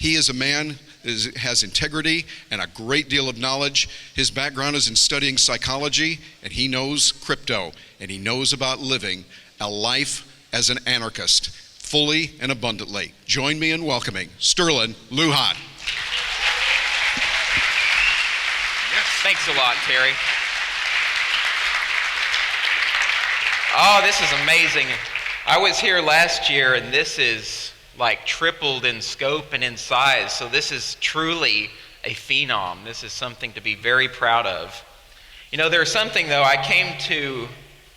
He is a man that has integrity and a great deal of knowledge. His background is in studying psychology, and he knows crypto, and he knows about living a life as an anarchist, fully and abundantly. Join me in welcoming Sterlin Luxan. Thanks a lot, Terry. Oh, this is amazing. I was here last year, and this is like tripled in scope and in size. So this is truly a phenom. This is something to be very proud of. You know, there's something though, I came to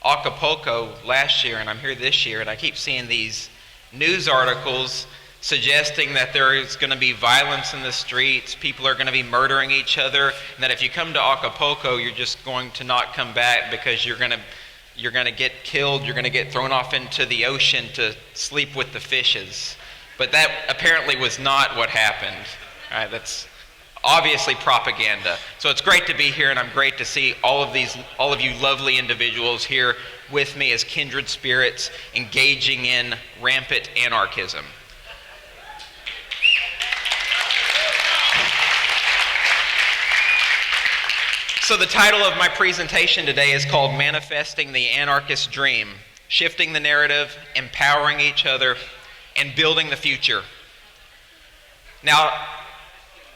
Acapulco last year, and I'm here this year, and I keep seeing these news articles suggesting that there is going to be violence in the streets, people are going to be murdering each other, and that if you come to Acapulco, you're just going to not come back because you're going to get killed, you're going to get thrown off into the ocean to sleep with the fishes. But that apparently was not what happened. All right, that's obviously propaganda. So it's great to be here, and I'm great to see all of you lovely individuals here with me as kindred spirits engaging in rampant anarchism. So the title of my presentation today is called Manifesting the Anarchist Dream, Shifting the Narrative, Empowering Each Other, and Building the Future. Now,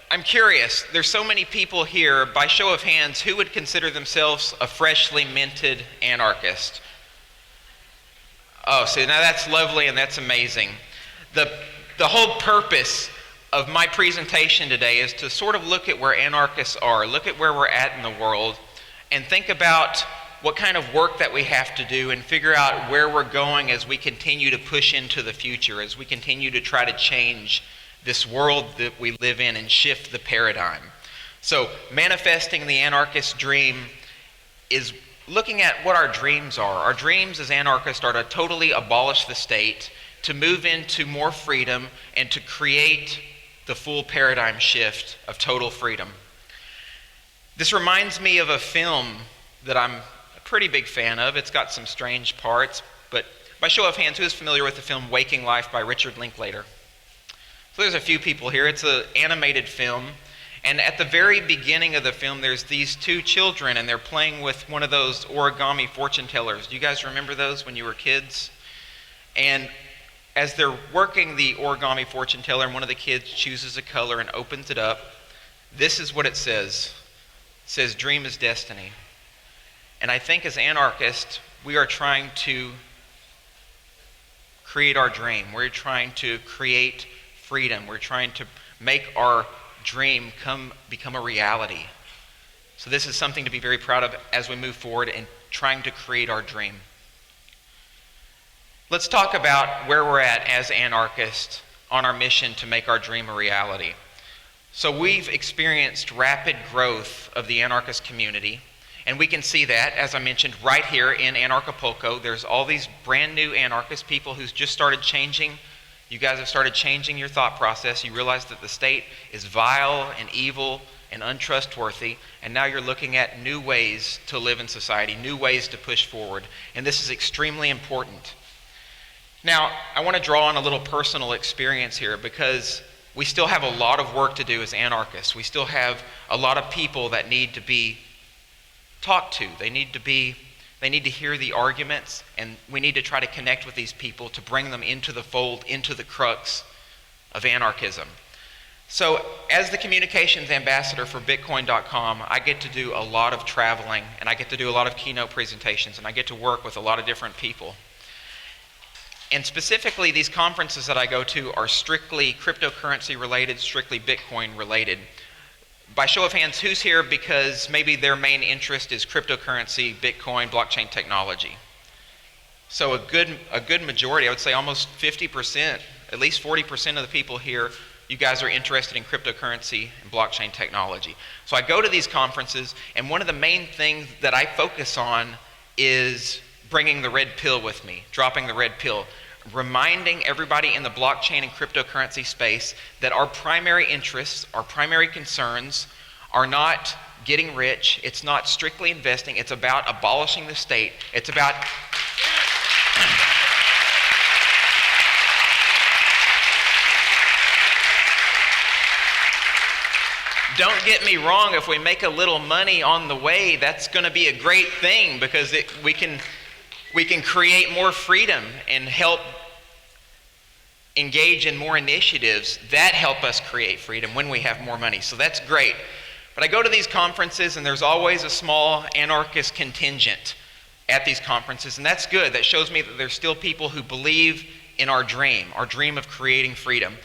I'm curious, there's so many people here, by show of hands, who would consider themselves a freshly minted anarchist? Oh, so now that's lovely and that's amazing. The whole purpose of my presentation today is to sort of look at where anarchists are, look at where we're at in the world, and think about what kind of work that we have to do and figure out where we're going as we continue to push into the future, as we continue to try to change this world that we live in and shift the paradigm. So manifesting the anarchist dream is looking at what our dreams are. Our dreams as anarchists are to totally abolish the state, to move into more freedom, and to create the full paradigm shift of total freedom. This reminds me of a film that I'm a pretty big fan of. It's got some strange parts, but by show of hands, who is familiar with the film Waking Life by Richard Linklater? So there's a few people here. It's an animated film, and at the very beginning of the film, there's these two children, and they're playing with one of those origami fortune tellers. Do you guys remember those when you were kids? And as they're working the origami fortune teller, and one of the kids chooses a color and opens it up, this is what it says. It says, "Dream is destiny." And I think as anarchists, we are trying to create our dream. We're trying to create freedom. We're trying to make our dream become a reality. So this is something to be very proud of as we move forward in trying to create our dream. Let's talk about where we're at as anarchists on our mission to make our dream a reality. So we've experienced rapid growth of the anarchist community, and we can see that, as I mentioned, right here in Anarchapulco. There's all these brand new anarchist people who's just started changing. You guys have started changing your thought process. You realize that the state is vile and evil and untrustworthy, and now you're looking at new ways to live in society, new ways to push forward, and this is extremely important. Now, I want to draw on a little personal experience here because we still have a lot of work to do as anarchists. We still have a lot of people that need to be talked to. They need to hear the arguments, and we need to try to connect with these people to bring them into the fold, into the crux of anarchism. So as the communications ambassador for Bitcoin.com, I get to do a lot of traveling, and I get to do a lot of keynote presentations, and I get to work with a lot of different people. And specifically, these conferences that I go to are strictly cryptocurrency related, strictly Bitcoin related. By show of hands, who's here because maybe their main interest is cryptocurrency, Bitcoin, blockchain technology? So a good majority, I would say almost 50%, at least 40% of the people here, you guys are interested in cryptocurrency and blockchain technology. So I go to these conferences, and one of the main things that I focus on is bringing the red pill with me, dropping the red pill, reminding everybody in the blockchain and cryptocurrency space that our primary interests, our primary concerns are not getting rich, it's not strictly investing, it's about abolishing the state, it's about don't get me wrong, if we make a little money on the way, that's going to be a great thing because we can create more freedom and help engage in more initiatives that help us create freedom when we have more money. So that's great. But I go to these conferences and there's always a small anarchist contingent at these conferences, and that's good. That shows me that there's still people who believe in our dream of creating freedom.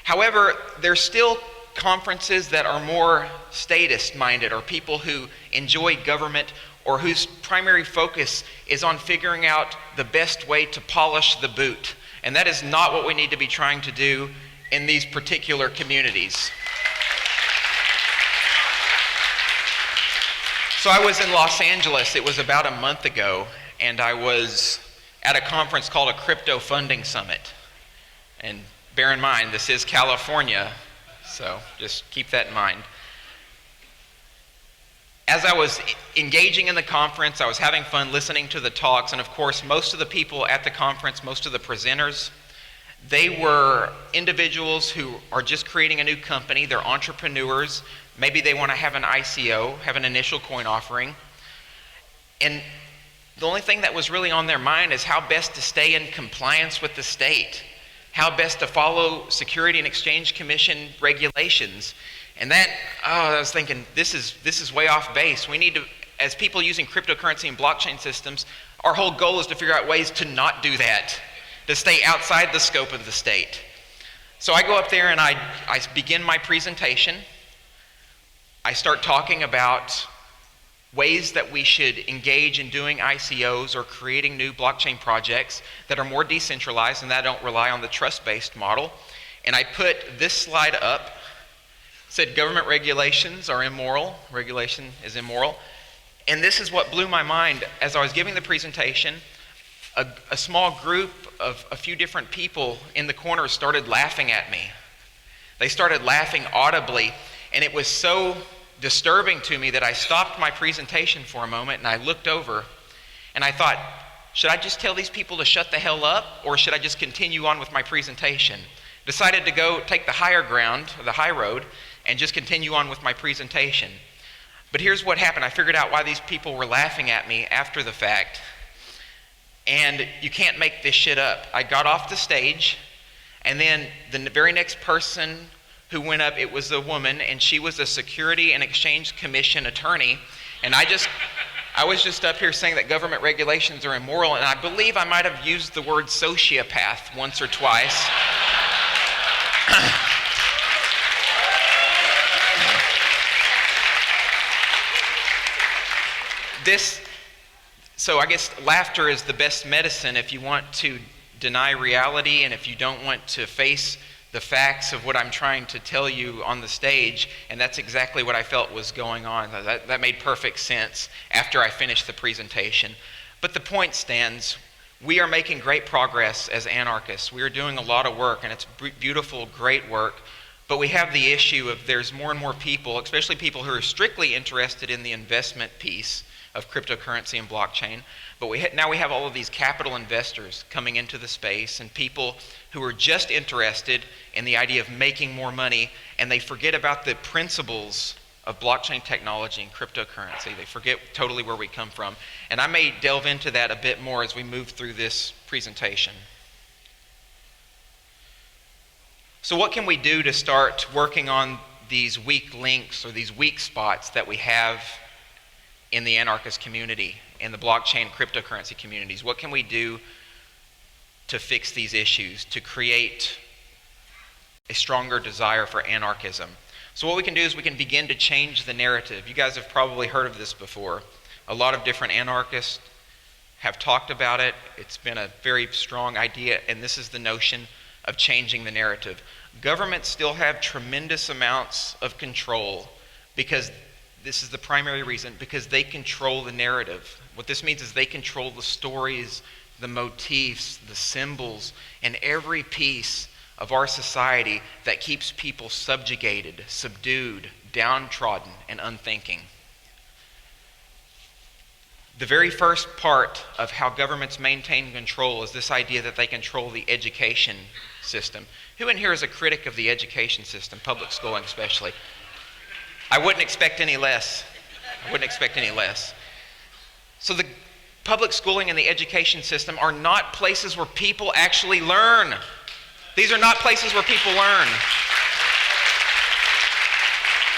However, there's still conferences that are more statist-minded, or people who enjoy government, or whose primary focus is on figuring out the best way to polish the boot. And that is not what we need to be trying to do in these particular communities. So I was in Los Angeles, it was about a month ago, and I was at a conference called a Crypto Funding Summit. And bear in mind, this is California, so just keep that in mind. As I was engaging in the conference, I was having fun listening to the talks, and of course, most of the people at the conference, most of the presenters, they were individuals who are just creating a new company. They're entrepreneurs. Maybe they want to have an ICO, have an initial coin offering. And the only thing that was really on their mind is how best to stay in compliance with the state, how best to follow Security and Exchange Commission regulations. And that, I was thinking, this is way off base. We need to, as people using cryptocurrency and blockchain systems, our whole goal is to figure out ways to not do that, to stay outside the scope of the state. So I go up there and I begin my presentation. I start talking about ways that we should engage in doing ICOs or creating new blockchain projects that are more decentralized and that don't rely on the trust-based model. And I put this slide up. It said government regulations are immoral. Regulation is immoral. And this is what blew my mind. As I was giving the presentation, a small group of a few different people in the corner started laughing at me. They started laughing audibly. And it was so disturbing to me that I stopped my presentation for a moment and I looked over and I thought, should I just tell these people to shut the hell up, or should I just continue on with my presentation? Decided to go take the higher ground, the high road, and just continue on with my presentation. But here's what happened. I figured out why these people were laughing at me after the fact. And you can't make this shit up. I got off the stage, and then the very next person who went up, it was a woman, and she was a Security and Exchange Commission attorney. And I was just up here saying that government regulations are immoral, and I believe I might have used the word sociopath once or twice. So I guess laughter is the best medicine if you want to deny reality and if you don't want to face the facts of what I'm trying to tell you on the stage. And that's exactly what I felt was going on. That made perfect sense after I finished the presentation. But the point stands. We are making great progress as anarchists. We are doing a lot of work, and it's beautiful, great work. But we have the issue of there's more and more people, especially people who are strictly interested in the investment piece of cryptocurrency and blockchain. But now we have all of these capital investors coming into the space, and people who are just interested in the idea of making more money, and they forget about the principles of blockchain technology and cryptocurrency. They forget totally where we come from. And I may delve into that a bit more as we move through this presentation. So what can we do to start working on these weak links or these weak spots that we have in the anarchist community, in the blockchain cryptocurrency communities? What can we do to fix these issues, to create a stronger desire for anarchism? So what we can do is we can begin to change the narrative. You guys have probably heard of this before. A lot of different anarchists have talked about it. It's been a very strong idea, and this is the notion of changing the narrative. Governments still have tremendous amounts of control because this is the primary reason, because they control the narrative. What this means is they control the stories, the motifs, the symbols, and every piece of our society that keeps people subjugated, subdued, downtrodden, and unthinking. The very first part of how governments maintain control is this idea that they control the education system. Who in here is a critic of the education system, public schooling especially? I wouldn't expect any less. I wouldn't expect any less. So the public schooling and the education system are not places where people actually learn. These are not places where people learn.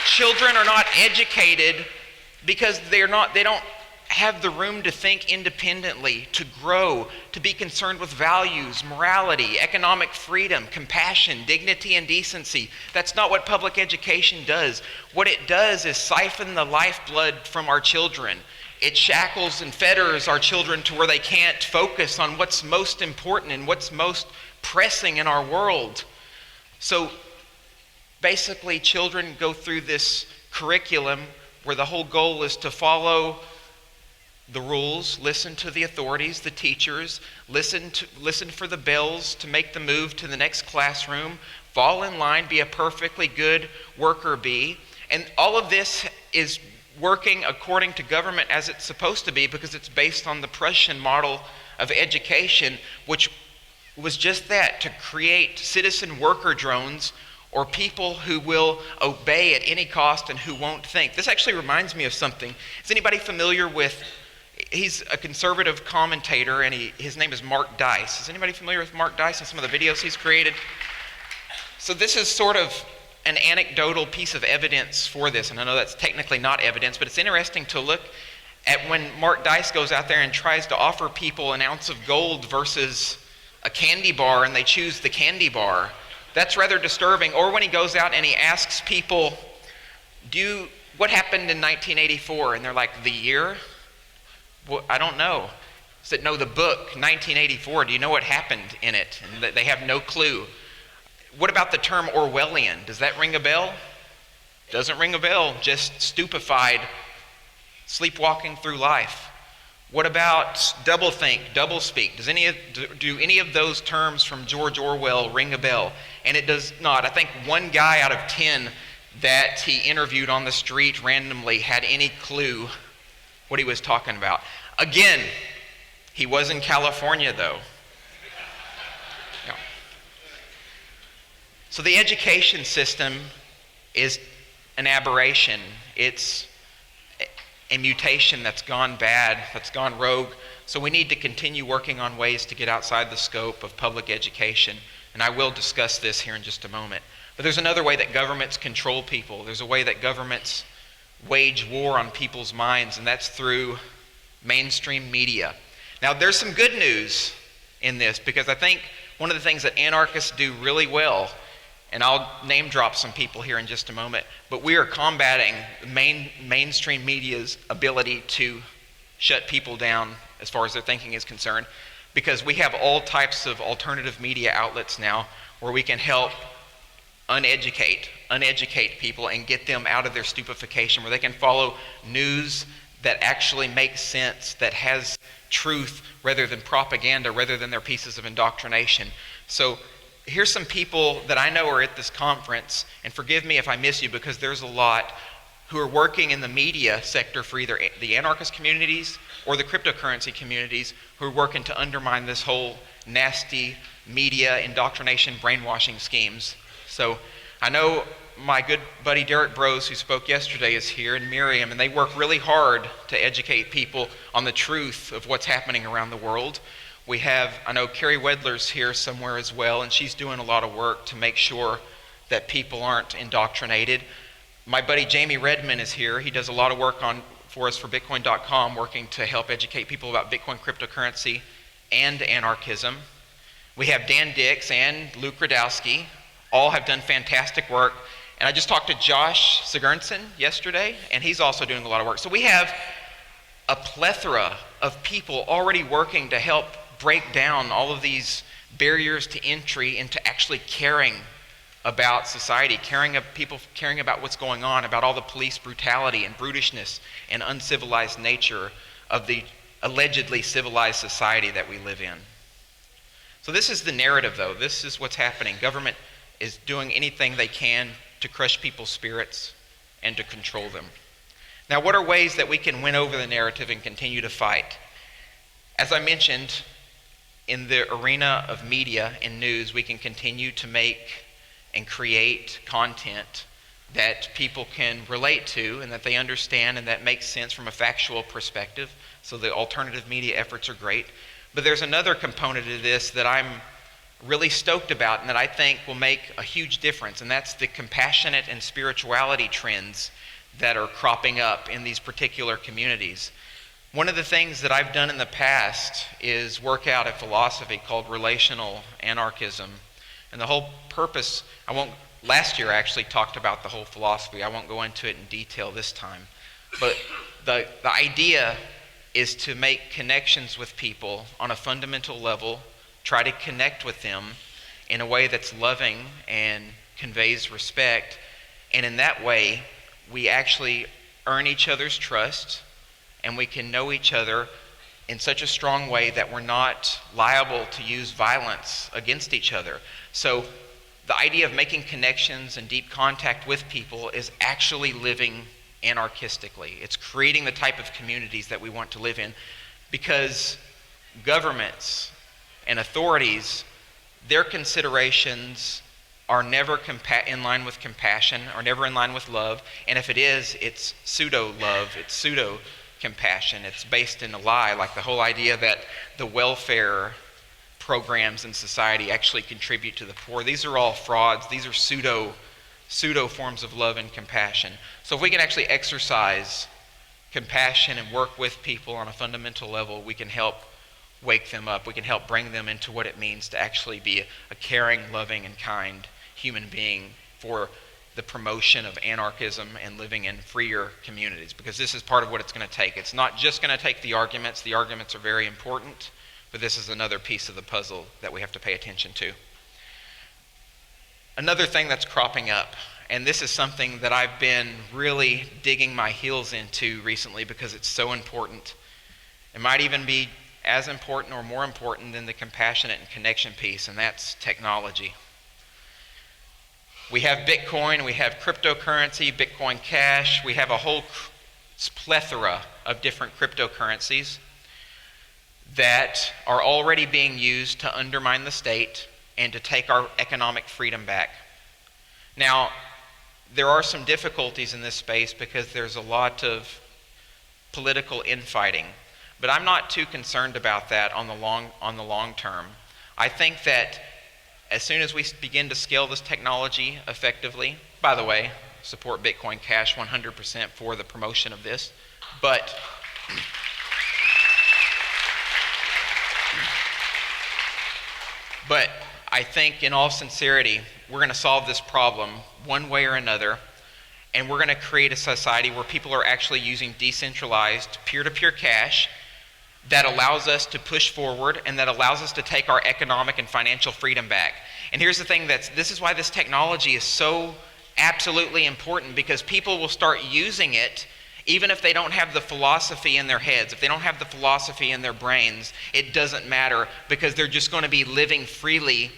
Children are not educated because they don't have the room to think independently, to grow, to be concerned with values, morality, economic freedom, compassion, dignity, and decency. That's not what public education does. What it does is siphon the lifeblood from our children. It shackles and fetters our children to where they can't focus on what's most important and what's most pressing in our world. So basically, children go through this curriculum where the whole goal is to follow the rules, listen to the authorities, the teachers, listen for the bells to make the move to the next classroom, fall in line, be a perfectly good worker bee. And all of this is working according to government as it's supposed to be because it's based on the Prussian model of education, which was just that, to create citizen worker drones or people who will obey at any cost and who won't think. This actually reminds me of something. Is anybody familiar with, he's a conservative commentator and his name is Mark Dice. Is anybody familiar with Mark Dice and some of the videos he's created? So this is sort of an anecdotal piece of evidence for this, and I know that's technically not evidence, but it's interesting to look at when Mark Dice goes out there and tries to offer people an ounce of gold versus a candy bar and they choose the candy bar. That's rather disturbing. Or when he goes out and he asks people, what happened in 1984? And they're like, the year? Well, I don't know. He said, no, the book, 1984. Do you know what happened in it? And they have no clue. What about the term Orwellian? Does that ring a bell? Doesn't ring a bell. Just stupefied, sleepwalking through life. What about doublethink, doublespeak? Do any of those terms from George Orwell ring a bell? And it does not. I think one guy out of 10 that he interviewed on the street randomly had any clue what he was talking about. Again, he was in California though. Yeah. So the education system is an aberration. It's a mutation that's gone bad, that's gone rogue. So we need to continue working on ways to get outside the scope of public education. And I will discuss this here in just a moment. But there's another way that governments control people. There's a way that governments wage war on people's minds, and that's through mainstream media. Now, there's some good news in this, because I think one of the things that anarchists do really well, and I'll name drop some people here in just a moment, but we are combating mainstream media's ability to shut people down as far as their thinking is concerned, because we have all types of alternative media outlets now where we can help uneducate people and get them out of their stupefaction, where they can follow news that actually makes sense, that has truth rather than propaganda, rather than their pieces of indoctrination. So here's some people that I know are at this conference, and forgive me if I miss you because there's a lot, who are working in the media sector for either the anarchist communities or the cryptocurrency communities, who are working to undermine this whole nasty media indoctrination brainwashing schemes. So I know my good buddy Derek Brose, who spoke yesterday, is here, and Miriam, and they work really hard to educate people on the truth of what's happening around the world. We have, I know Carrie Wedler's here somewhere as well, and she's doing a lot of work to make sure that people aren't indoctrinated. My buddy Jamie Redman is here. He does a lot of work for us for Bitcoin.com, working to help educate people about Bitcoin cryptocurrency and anarchism. We have Dan Dix and Luke Radowski. All have done fantastic work. And I just talked to Josh Sigurdsson yesterday, and he's also doing a lot of work. So we have a plethora of people already working to help break down all of these barriers to entry into actually caring about society, people caring about what's going on, about all the police brutality and brutishness and uncivilized nature of the allegedly civilized society that we live in. So this is the narrative, though. This is what's happening. Government is doing anything they can to crush people's spirits and to control them. Now, what are ways that we can win over the narrative and continue to fight? As I mentioned, in the arena of media and news, we can continue to make and create content that people can relate to and that they understand and that makes sense from a factual perspective. So the alternative media efforts are great. But there's another component of this that I'm really stoked about and that I think will make a huge difference, and that's the compassionate and spirituality trends that are cropping up in these particular communities. One of the things that I've done in the past is work out a philosophy called relational anarchism. And the whole purpose, last year I actually talked about the whole philosophy. I won't go into it in detail this time. But the idea is to make connections with people on a fundamental level, try to connect with them in a way that's loving and conveys respect. And in that way, we actually earn each other's trust, and we can know each other in such a strong way that we're not liable to use violence against each other. So the idea of making connections and deep contact with people is actually living anarchistically. It's creating the type of communities that we want to live in, because governments and authorities, their considerations are never in line with compassion, are never in line with love, and if it is, it's pseudo-love, it's pseudo-compassion, it's based in a lie, like the whole idea that the welfare programs in society actually contribute to the poor. These are all frauds. These are pseudo forms of love and compassion. So if we can actually exercise compassion and work with people on a fundamental level, we can help wake them up. We can help bring them into what it means to actually be a caring, loving, and kind human being for the promotion of anarchism and living in freer communities, because this is part of what it's going to take. It's not just going to take the arguments. The arguments are very important, but this is another piece of the puzzle that we have to pay attention to. Another thing that's cropping up, and this is something that I've been really digging my heels into recently because it's so important. It might even be as important or more important than the compassionate and connection piece, and that's technology. We have Bitcoin, we have cryptocurrency, Bitcoin Cash, we have a whole plethora of different cryptocurrencies that are already being used to undermine the state and to take our economic freedom back. Now, there are some difficulties in this space because there's a lot of political infighting, but I'm not too concerned about that on the long term. I think that as soon as we begin to scale this technology effectively, by the way, support Bitcoin Cash 100% for the promotion of this, but I think in all sincerity, we're going to solve this problem one way or another, and we're going to create a society where people are actually using decentralized peer-to-peer cash that allows us to push forward and that allows us to take our economic and financial freedom back. And here's the thing, this is why this technology is so absolutely important, because people will start using it even if they don't have the philosophy in their heads. If they don't have the philosophy in their brains, it doesn't matter, because they're just going to be living freely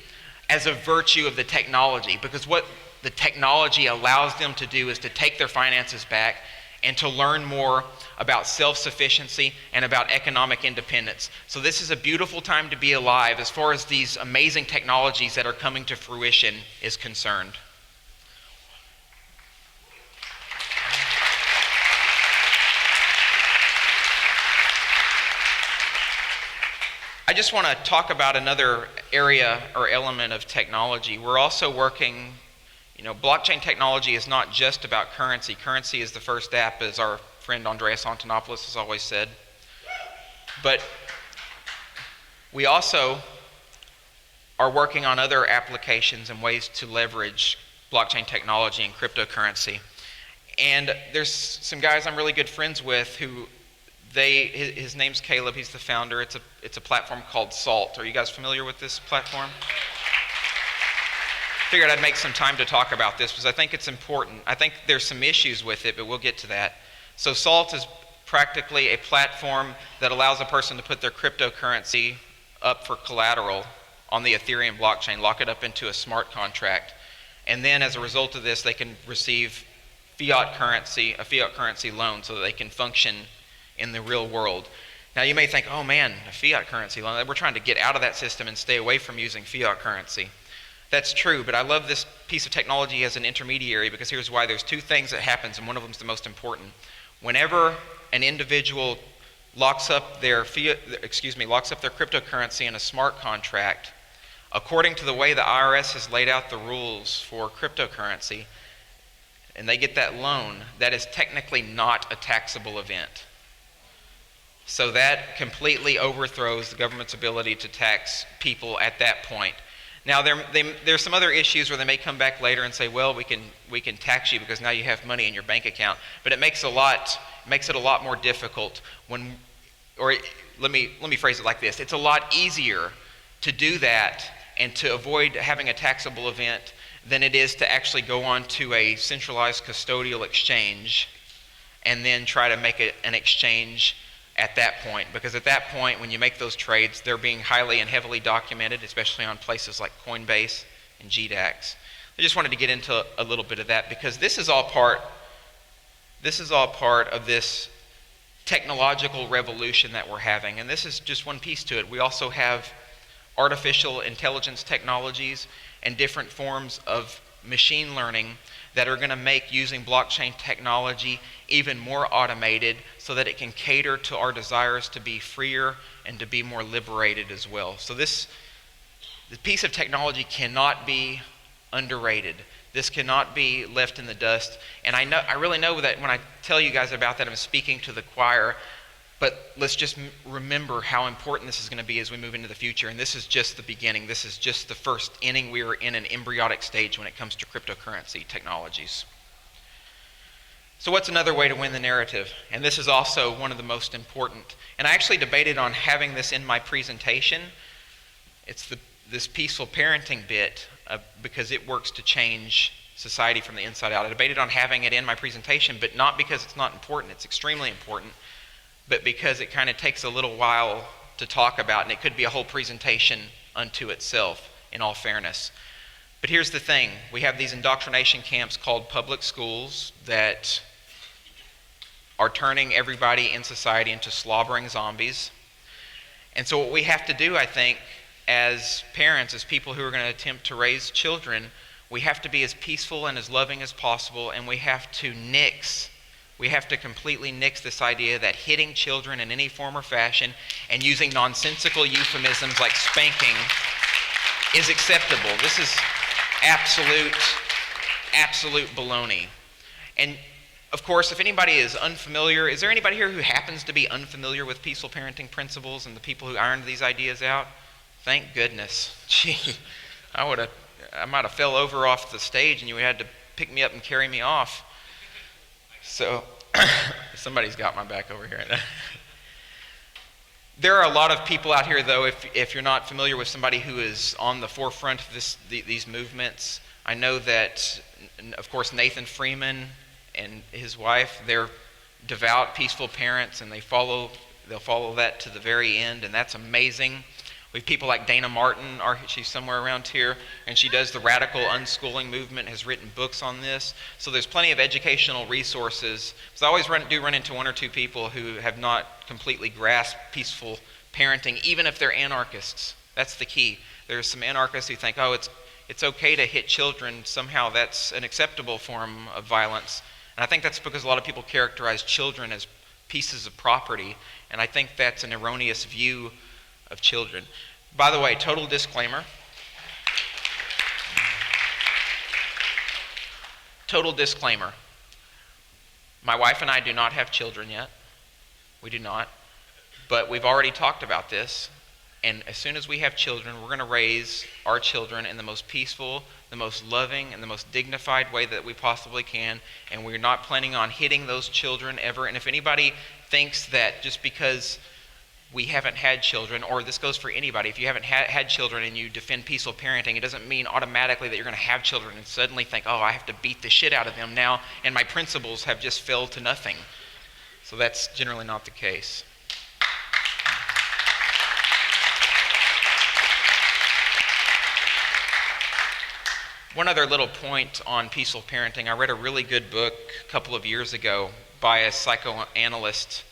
as a virtue of the technology. Because what the technology allows them to do is to take their finances back and to learn more about self-sufficiency and about economic independence. So this is a beautiful time to be alive as far as these amazing technologies that are coming to fruition is concerned. I just want to talk about another area or element of technology. We're also working, blockchain technology is not just about currency. Currency is the first step, as our friend Andreas Antonopoulos has always said. But we also are working on other applications and ways to leverage blockchain technology and cryptocurrency. And there's some guys I'm really good friends with who his name's Caleb, he's the founder. It's a platform called Salt. Are you guys familiar with this platform? Figured I'd make some time to talk about this because I think it's important. I think there's some issues with it, but we'll get to that. So Salt is practically a platform that allows a person to put their cryptocurrency up for collateral on the Ethereum blockchain, lock it up into a smart contract, and then as a result of this, they can receive a fiat currency loan so that they can function in the real world. Now you may think, oh man, a fiat currency loan, we're trying to get out of that system and stay away from using fiat currency. That's true, but I love this piece of technology as an intermediary because here's why. There's two things that happens, and one of them is the most important. Whenever an individual locks up their cryptocurrency in a smart contract, according to the way the IRS has laid out the rules for cryptocurrency, and they get that loan, that is technically not a taxable event. So that completely overthrows the government's ability to tax people at that point. Now, there's some other issues where they may come back later and say, well, we can tax you because now you have money in your bank account. But it makes it a lot more difficult when, or let me phrase it like this. It's a lot easier to do that and to avoid having a taxable event than it is to actually go on to a centralized custodial exchange and then try to make an exchange at that point, because at that point when you make those trades, they're being highly and heavily documented, especially on places like Coinbase and GDAX. I just wanted to get into a little bit of that because this is all part of this technological revolution that we're having, and this is just one piece to it. We also have artificial intelligence technologies and different forms of machine learning that are going to make using blockchain technology even more automated so that it can cater to our desires to be freer and to be more liberated as well. So the piece of technology cannot be underrated. This cannot be left in the dust. And I really know that when I tell you guys about that, I'm speaking to the choir. But let's just remember how important this is going to be as we move into the future. And this is just the beginning. This is just the first inning. We are in an embryonic stage when it comes to cryptocurrency technologies. So what's another way to win the narrative? And this is also one of the most important. And I actually debated on having this in my presentation. It's this peaceful parenting bit because it works to change society from the inside out. I debated on having it in my presentation, but not because it's not important. It's extremely important. But because it kind of takes a little while to talk about, and it could be a whole presentation unto itself, in all fairness. But here's the thing. We have these indoctrination camps called public schools that are turning everybody in society into slobbering zombies. And so what we have to do, I think, as parents, as people who are going to attempt to raise children, we have to be as peaceful and as loving as possible, and we have to completely nix this idea that hitting children in any form or fashion and using nonsensical euphemisms like spanking is acceptable. This is absolute baloney. And of course, if anybody is unfamiliar, is there anybody here who happens to be unfamiliar with peaceful parenting principles and the people who ironed these ideas out? Thank goodness. Gee, I might have fell over off the stage and you had to pick me up and carry me off. So, somebody's got my back over here. There are a lot of people out here, though, if you're not familiar with somebody who is on the forefront of these movements. I know that, of course, Nathan Freeman and his wife, they're devout, peaceful parents, and they'll follow that to the very end, and that's amazing. We have people like Dana Martin, she's somewhere around here, and she does the radical unschooling movement, has written books on this. So there's plenty of educational resources. So I always run into one or two people who have not completely grasped peaceful parenting, even if they're anarchists. That's the key. There's some anarchists who think, oh, it's okay to hit children. Somehow that's an acceptable form of violence. And I think that's because a lot of people characterize children as pieces of property, and I think that's an erroneous view of children. By the way, total disclaimer. Total disclaimer. My wife and I do not have children yet. We do not. But we've already talked about this. And as soon as we have children, we're going to raise our children in the most peaceful, the most loving, and the most dignified way that we possibly can. And we're not planning on hitting those children ever. And if anybody thinks that just because we haven't had children, or this goes for anybody, if you haven't had children and you defend peaceful parenting, it doesn't mean automatically that you're going to have children and suddenly think, oh, I have to beat the shit out of them now, and my principles have just fell to nothing. So that's generally not the case. One other little point on peaceful parenting. I read a really good book a couple of years ago by a psychoanalyst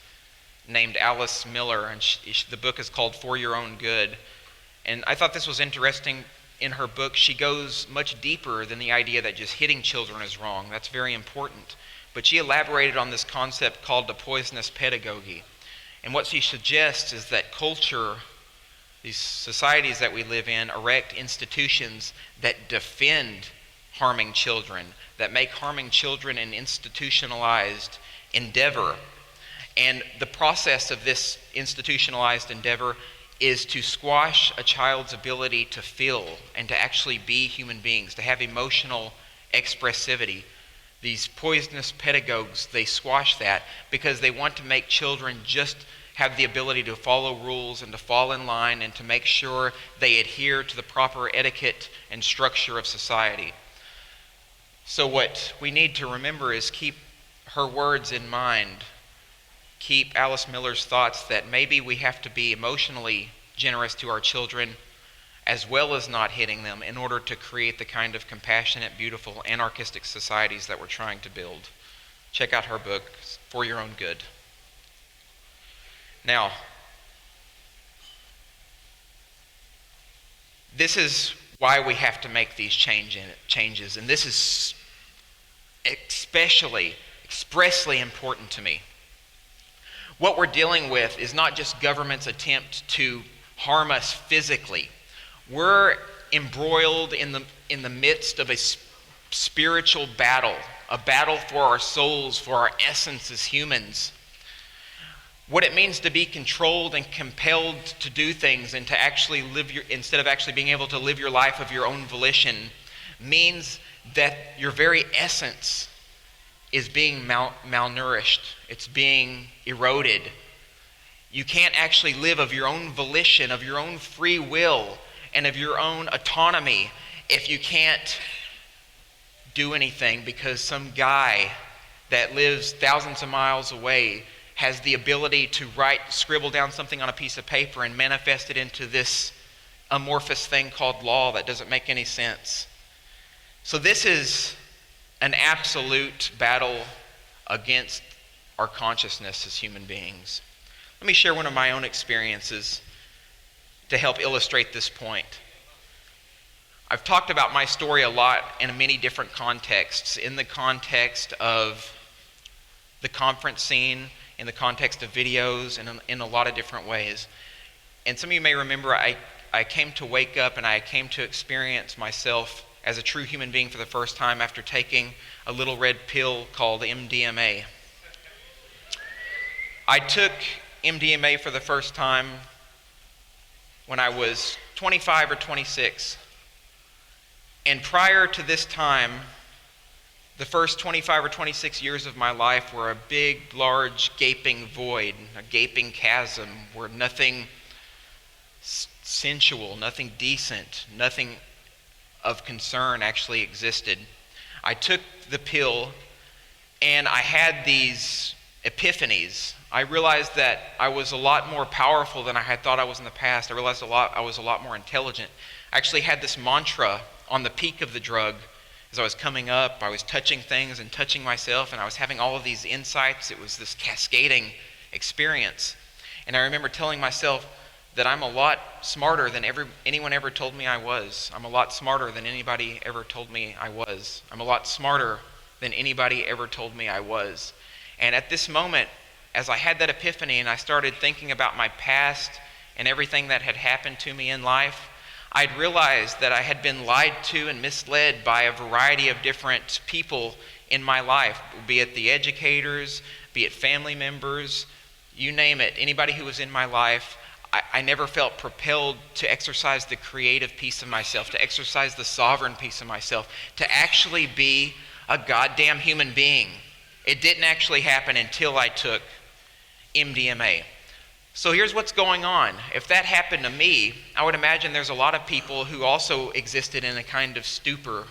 named Alice Miller, and the book is called For Your Own Good. And I thought this was interesting. in her book, she goes much deeper than the idea that just hitting children is wrong. That's very important. But she elaborated on this concept called the poisonous pedagogy. And what she suggests is that culture, these societies that we live in, erect institutions that defend harming children, that make harming children an institutionalized endeavor. And the process of this institutionalized endeavor is to squash a child's ability to feel and to actually be human beings, to have emotional expressivity. These poisonous pedagogues, they squash that because they want to make children just have the ability to follow rules and to fall in line and to make sure they adhere to the proper etiquette and structure of society. So what we need to remember is keep her words in mind. Keep Alice Miller's thoughts that maybe we have to be emotionally generous to our children as well as not hitting them in order to create the kind of compassionate, beautiful, anarchistic societies that we're trying to build. Check out her book, For Your Own Good. Now, this is why we have to make these changes, and this is expressly important to me. What we're dealing with is not just government's attempt to harm us physically. We're embroiled in the midst of a spiritual battle, a battle for our souls, for our essence as humans. What it means to be controlled and compelled to do things and to actually instead of actually being able to live your life of your own volition, means that your very essence is being malnourished. It's being eroded. You can't actually live of your own volition, of your own free will, and of your own autonomy if you can't do anything because some guy that lives thousands of miles away has the ability to scribble down something on a piece of paper and manifest it into this amorphous thing called law that doesn't make any sense. So this is an absolute battle against our consciousness as human beings. Let me share one of my own experiences to help illustrate this point. I've talked about my story a lot in many different contexts, in the context of the conference scene, in the context of videos, and in a lot of different ways. And some of you may remember I came to wake up and I came to experience myself as a true human being for the first time after taking a little red pill called MDMA. I took MDMA for the first time when I was 25 or 26. And prior to this time, the first 25 or 26 years of my life were a big, large, gaping void, a gaping chasm where nothing sensual, nothing decent, nothing of concern actually existed. I took the pill and I had these epiphanies. I realized that I was a lot more powerful than I had thought I was in the past. I realized I was a lot more intelligent. I actually had this mantra on the peak of the drug. As I was coming up, I was touching things and touching myself, and I was having all of these insights. It was this cascading experience. And I remember telling myself that I'm a lot smarter than anyone ever told me I was. I'm a lot smarter than anybody ever told me I was. I'm a lot smarter than anybody ever told me I was. And at this moment, as I had that epiphany and I started thinking about my past and everything that had happened to me in life, I'd realized that I had been lied to and misled by a variety of different people in my life, be it the educators, be it family members, you name it, anybody who was in my life. I never felt propelled to exercise the creative piece of myself, to exercise the sovereign piece of myself, to actually be a goddamn human being. It didn't actually happen until I took MDMA. So here's what's going on. If that happened to me, I would imagine there's a lot of people who also existed in a kind of stupor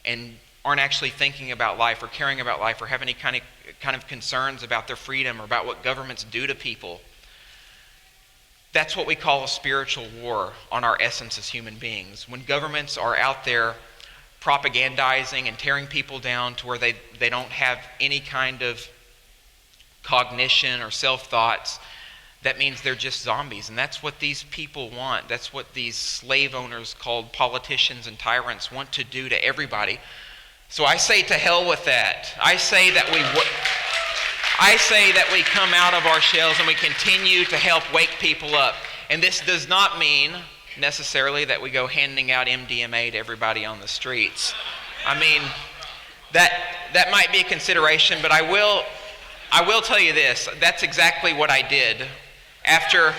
and aren't actually thinking about life or caring about life or have any kind of concerns about their freedom or about what governments do to people. That's what we call a spiritual war on our essence as human beings. When governments are out there propagandizing and tearing people down to where they don't have any kind of cognition or self-thoughts, that means they're just zombies. And that's what these people want. That's what these slave owners called politicians and tyrants want to do to everybody. So I say to hell with that. I say that we come out of our shells and we continue to help wake people up. And this does not mean necessarily that we go handing out MDMA to everybody on the streets. I mean, that might be a consideration, but I will tell you this. That's exactly what I did after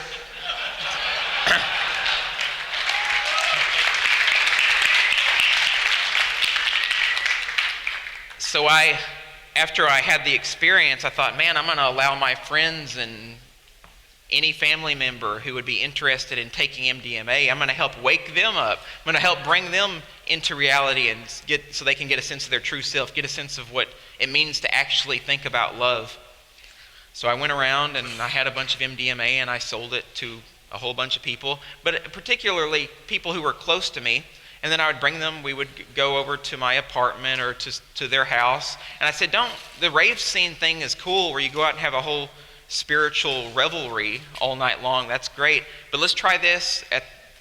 after I had the experience, I thought, man, I'm going to allow my friends and any family member who would be interested in taking MDMA, I'm going to help wake them up. I'm going to help bring them into reality and so they can get a sense of their true self, get a sense of what it means to actually think about love. So I went around and I had a bunch of MDMA and I sold it to a whole bunch of people, but particularly people who were close to me. And then I would bring them, we would go over to my apartment or to their house. And I said, the rave scene thing is cool where you go out and have a whole spiritual revelry all night long. That's great. But let's try this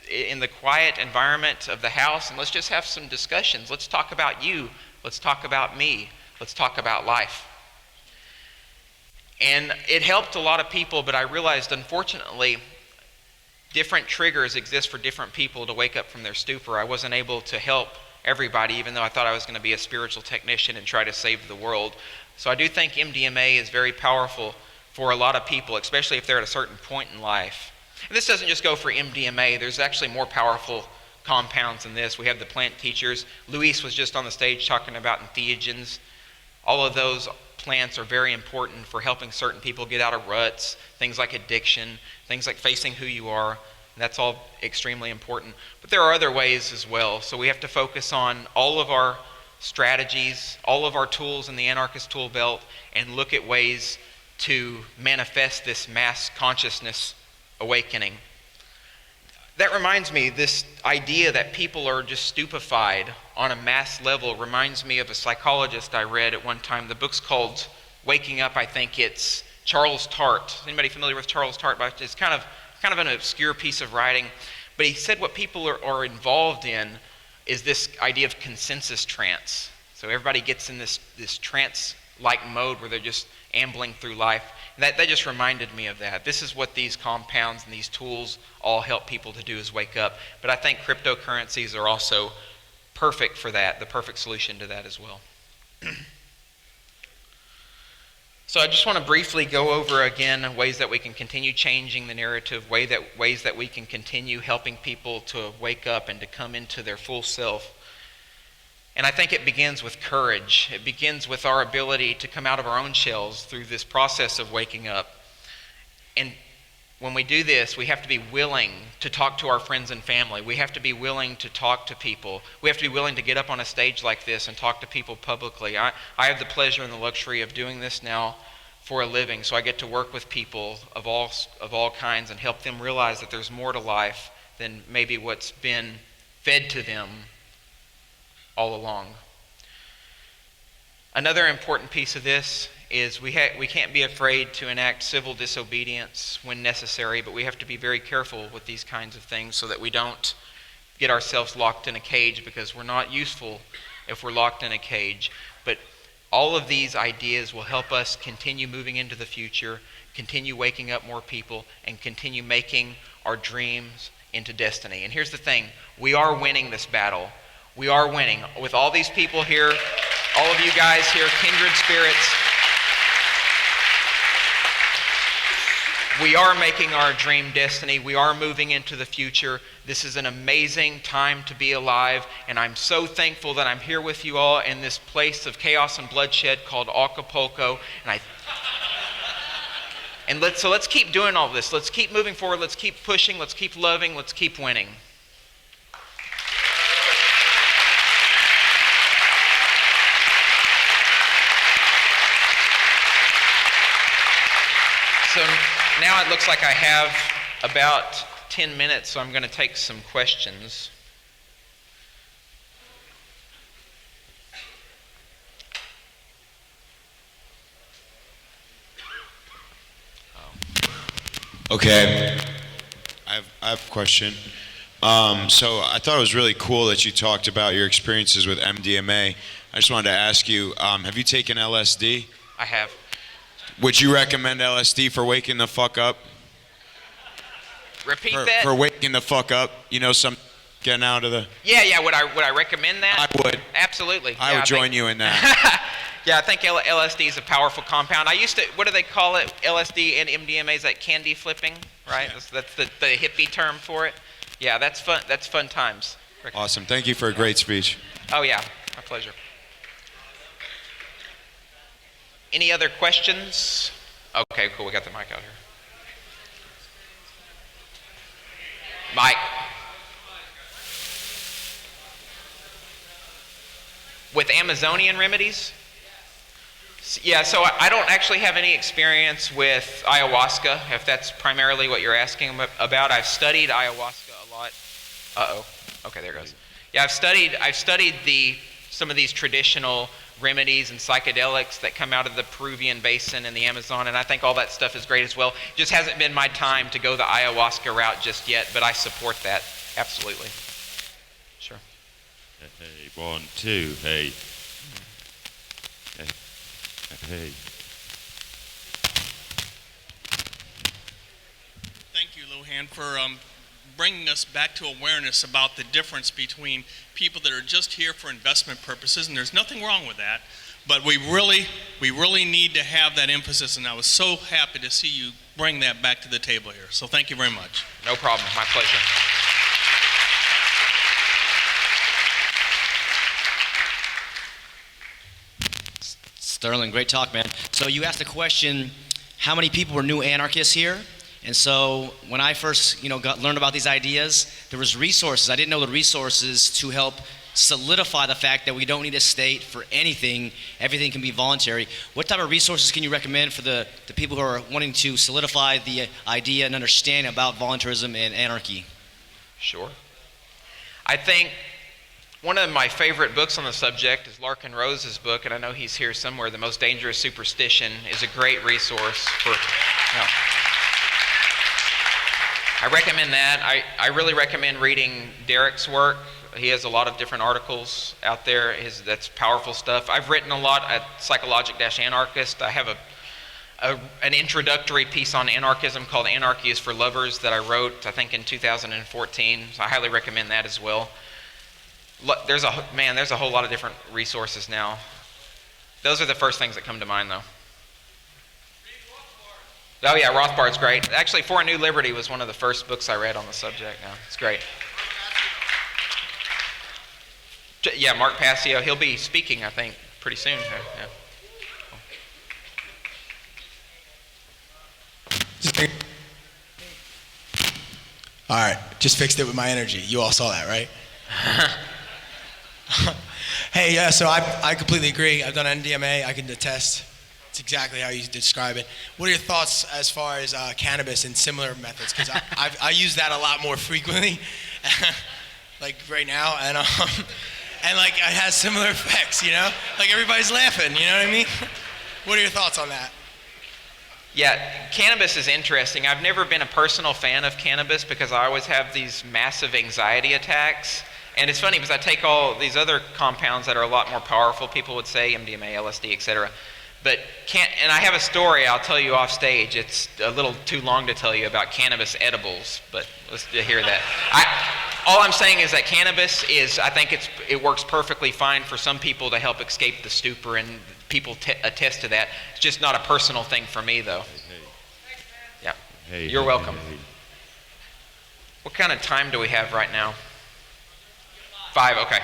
in the quiet environment of the house and let's just have some discussions. Let's talk about you. Let's talk about me. Let's talk about life. And it helped a lot of people, but I realized, unfortunately, different triggers exist for different people to wake up from their stupor. I wasn't able to help everybody, even though I thought I was going to be a spiritual technician and try to save the world. So I do think MDMA is very powerful for a lot of people, especially if they're at a certain point in life. And this doesn't just go for MDMA. There's actually more powerful compounds than this. We have the plant teachers. Luis was just on the stage talking about entheogens. All of those plants are very important for helping certain people get out of ruts, things like addiction, things like facing who you are, and that's all extremely important. But there are other ways as well, so we have to focus on all of our strategies, all of our tools in the anarchist tool belt, and look at ways to manifest this mass consciousness awakening. That reminds me, this idea that people are just stupefied on a mass level reminds me of a psychologist I read at one time. The book's called Waking Up, I think. It's Charles Tart. Anybody familiar with Charles Tart? It's kind of an obscure piece of writing. But he said what people are involved in is this idea of consensus trance. So everybody gets in this trance-like mode where they're just ambling through life. And that just reminded me of that. This is what these compounds and these tools all help people to do, is wake up. But I think cryptocurrencies are also perfect for that, the perfect solution to that as well. So I just want to briefly go over again ways that we can continue changing the narrative, ways that we can continue helping people to wake up and to come into their full self. And I think it begins with courage. It begins with our ability to come out of our own shells through this process of waking up. And when we do this, we have to be willing to talk to our friends and family. We have to be willing to talk to people. We have to be willing to get up on a stage like this and talk to people publicly. I have the pleasure and the luxury of doing this now for a living, so I get to work with people of all kinds and help them realize that there's more to life than maybe what's been fed to them all along. Another important piece of this is we can't be afraid to enact civil disobedience when necessary, but we have to be very careful with these kinds of things so that we don't get ourselves locked in a cage, because we're not useful if we're locked in a cage. But all of these ideas will help us continue moving into the future, continue waking up more people, and continue making our dreams into destiny. And here's the thing, we are winning this battle. We are winning. With all these people here, all of you guys here, kindred spirits, we are making our dream destiny. We are moving into the future. This is an amazing time to be alive, and I'm so thankful that I'm here with you all in this place of chaos and bloodshed called Acapulco. So let's keep doing all this. Let's keep moving forward. Let's keep pushing. Let's keep loving. Let's keep winning. So now it looks like I have about 10 minutes, so I'm going to take some questions. Okay, I have a question. So I thought it was really cool that you talked about your experiences with MDMA. I just wanted to ask you, have you taken LSD? I have. Would you recommend LSD for waking the fuck up? Repeat For, that. for waking the fuck up, you know, some getting out of the. Yeah. Would I recommend that? I would. Absolutely. I would join you in that. Yeah, I think LSD is a powerful compound. I used to. What do they call it? LSD and MDMA is like candy flipping, right? Yeah. That's the hippie term for it. Yeah, that's fun. That's fun times. Awesome. Thank you for a great speech. Oh yeah, my pleasure. Any other questions? Okay, cool. We got the mic out here. Mike. With Amazonian remedies? Yeah, so I don't actually have any experience with ayahuasca, if that's primarily what you're asking about. I've studied ayahuasca a lot. Uh-oh. Okay, there it goes. Yeah, I've studied some of these traditional remedies and psychedelics that come out of the Peruvian basin and the Amazon, and I think all that stuff is great as well. It just hasn't been my time to go the ayahuasca route just yet, but I support that, absolutely. Sure. Hey, 1, 2, hey. Hey. Thank you, Luhan, for bringing us back to awareness about the difference between people that are just here for investment purposes, and there's nothing wrong with that, but we really need to have that emphasis, and I was so happy to see you bring that back to the table here. So thank you very much. No problem, my pleasure. Sterling, great talk, man. So you asked the question, how many people were new anarchists here? And so when I first, learned about these ideas, there was resources. I didn't know the resources to help solidify the fact that we don't need a state for anything. Everything can be voluntary. What type of resources can you recommend for the people who are wanting to solidify the idea and understand about voluntarism and anarchy? Sure. I think one of my favorite books on the subject is Larkin Rose's book, and I know he's here somewhere. The Most Dangerous Superstition is a great resource for. I recommend that. I really recommend reading Derek's work. He has a lot of different articles out there. That's powerful stuff. I've written a lot at Psychologic-Anarchist. I have an introductory piece on anarchism called Anarchy is for Lovers that I wrote, I think, in 2014. So I highly recommend that as well. There's a whole lot of different resources now. Those are the first things that come to mind, though. Oh yeah, Rothbard's great. Actually, For a New Liberty was one of the first books I read on the subject. Now it's great. Yeah, Mark Passio. He'll be speaking, I think, pretty soon. Yeah. All right, just fixed it with my energy. You all saw that, right? Hey, yeah, so I completely agree. I've done NDMA. I can attest. It's exactly how you describe it. What are your thoughts as far as cannabis and similar methods? Because I use that a lot more frequently, like right now, and like it has similar effects, Like everybody's laughing, you know what I mean? What are your thoughts on that? Yeah, cannabis is interesting. I've never been a personal fan of cannabis because I always have these massive anxiety attacks. And it's funny because I take all these other compounds that are a lot more powerful, people would say, MDMA, LSD, etc. But and I have a story I'll tell you off stage. It's a little too long to tell you about cannabis edibles, but let's hear that. All I'm saying is that cannabis I think it works perfectly fine for some people to help escape the stupor, and people attest to that. It's just not a personal thing for me, though. Yeah. You're welcome. What kind of time do we have right now? 5, okay.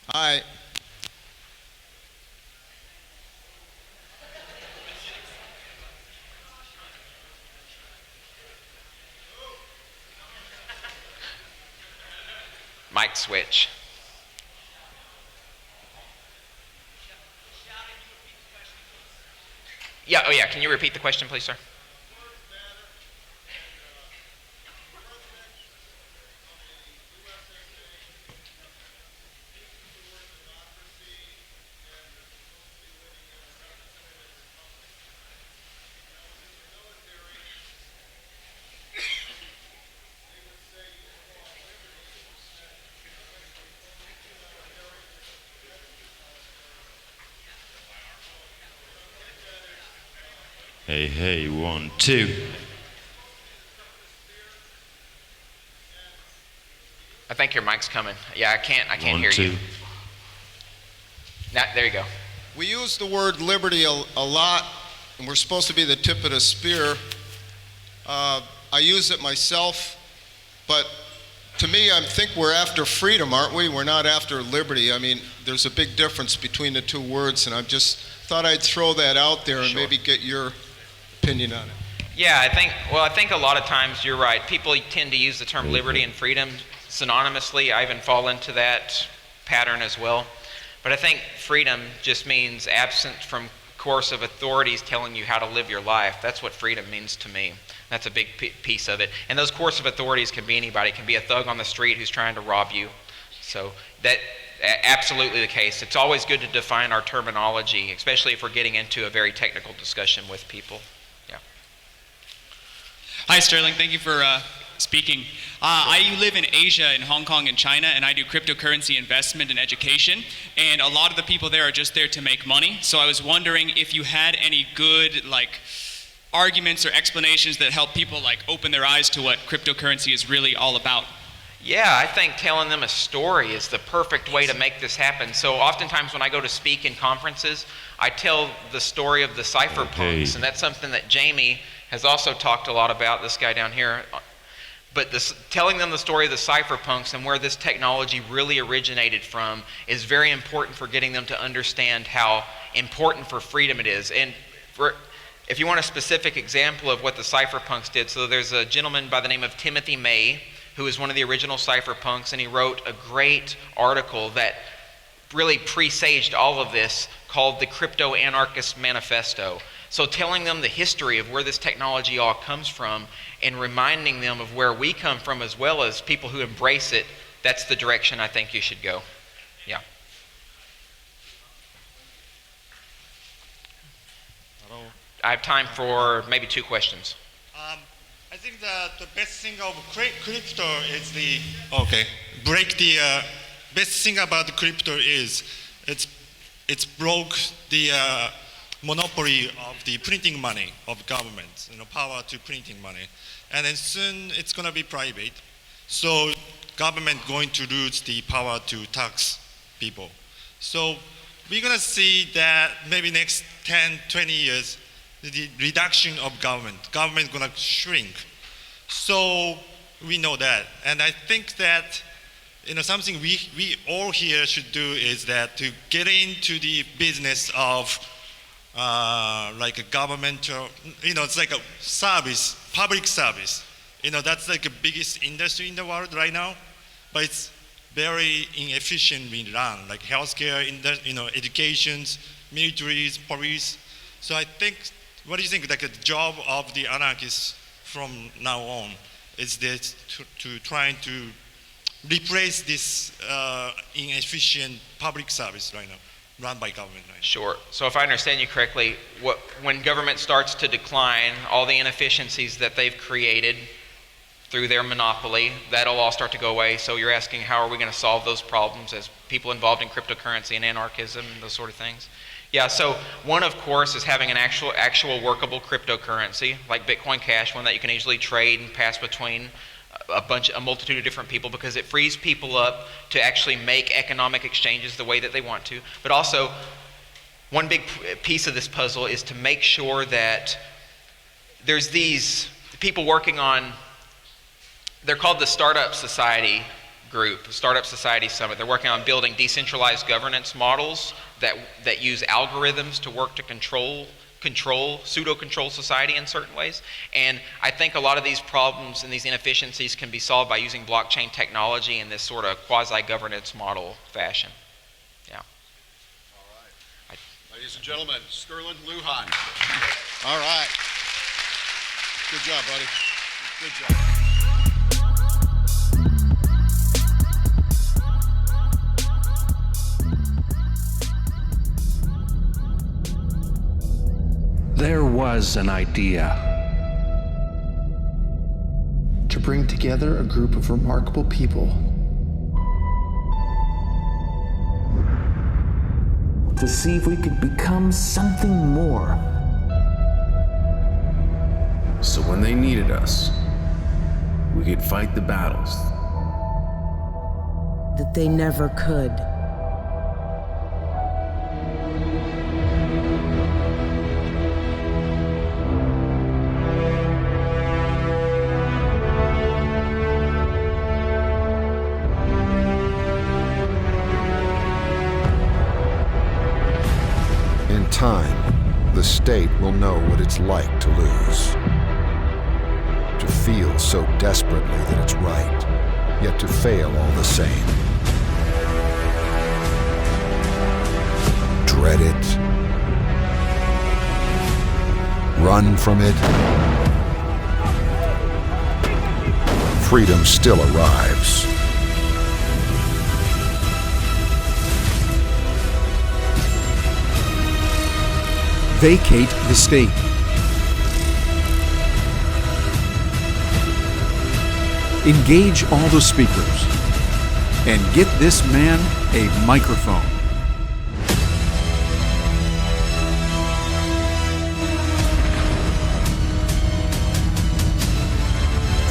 Hi. Mic switch. Yeah, can you repeat the question, please, sir? Hey, hey, 1, 2. I think your mic's coming. Yeah, I can't 1, hear 2. you. Now, there you go. We use the word liberty a lot, and we're supposed to be the tip of the spear. I use it myself, but to me, I think we're after freedom, aren't we? We're not after liberty. I mean, there's a big difference between the two words, and I just thought I'd throw that out there and maybe get your opinion on it. Yeah, I think a lot of times you're right. People tend to use the term liberty and freedom synonymously. I even fall into that pattern as well. But I think freedom just means absent from course of authorities telling you how to live your life. That's what freedom means to me. That's a big piece of it. And those course of authorities can be anybody. It can be a thug on the street who's trying to rob you. So that absolutely the case. It's always good to define our terminology, especially if we're getting into a very technical discussion with people. Yeah. Hi, Sterling. Thank you for speaking. I live in Asia, in Hong Kong and China, and I do cryptocurrency investment and education. And a lot of the people there are just there to make money. So I was wondering if you had any good, arguments or explanations that help people, open their eyes to what cryptocurrency is really all about. Yeah, I think telling them a story is the perfect way to make this happen. So oftentimes when I go to speak in conferences, I tell the story of the cypherpunks, and that's something that Jamie has also talked a lot about, this guy down here. But telling them the story of the cypherpunks and where this technology really originated from is very important for getting them to understand how important for freedom it is. And if you want a specific example of what the cypherpunks did, so there's a gentleman by the name of Timothy May, who is one of the original cypherpunks, and he wrote a great article that really presaged all of this called the Crypto Anarchist Manifesto. So telling them the history of where this technology all comes from and reminding them of where we come from as well as people who embrace it, that's the direction I think you should go. Yeah. I have time for maybe 2 questions. I think the best thing of crypto is best thing about crypto is it's broke the monopoly of the printing money of government, power to printing money, and then soon it's gonna be private. So government going to lose the power to tax people. So we're gonna see that maybe next 10, 20 years, the reduction of government gonna shrink. So we know that, and I think that something we all here should do is that to get into the business of like a governmental, it's like a service, public service. That's like the biggest industry in the world right now, but it's very inefficiently run, like healthcare, educations, militaries, police. So I think, what do you think, like the job of the anarchists from now on is that to trying to replace this inefficient public service right now, run by government. Right? Sure. So if I understand you correctly, when government starts to decline, all the inefficiencies that they've created through their monopoly, that'll all start to go away. So you're asking how are we going to solve those problems as people involved in cryptocurrency and anarchism and those sort of things? Yeah, so one, of course, is having an actual workable cryptocurrency, like Bitcoin Cash, one that you can easily trade and pass between a multitude of different people, because it frees people up to actually make economic exchanges the way that they want to. But also, one big piece of this puzzle is to make sure that there's these people working on, they're called the Startup Society Group, Startup Society Summit. They're working on building decentralized governance models that use algorithms to work to pseudo-control society in certain ways. And I think a lot of these problems and these inefficiencies can be solved by using blockchain technology in this sort of quasi-governance model fashion. Yeah. All right. Ladies and gentlemen, Sterlin Luxan. All right. Good job, buddy. Good job. There was an idea to bring together a group of remarkable people to see if we could become something more so when they needed us, we could fight the battles that they never could. In time, the state will know what it's like to lose. To feel so desperately that it's right, yet to fail all the same. Dread it. Run from it. Freedom still arrives. Vacate the state. Engage all the speakers and get this man a microphone.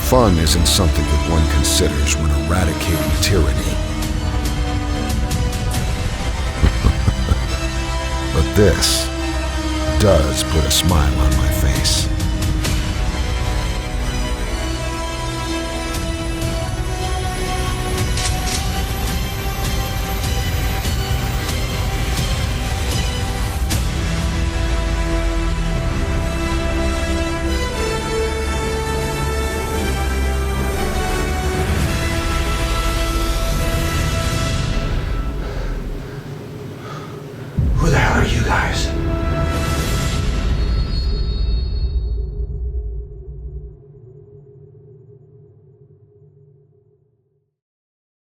Fun isn't something that one considers when eradicating tyranny. But this does put a smile on my face.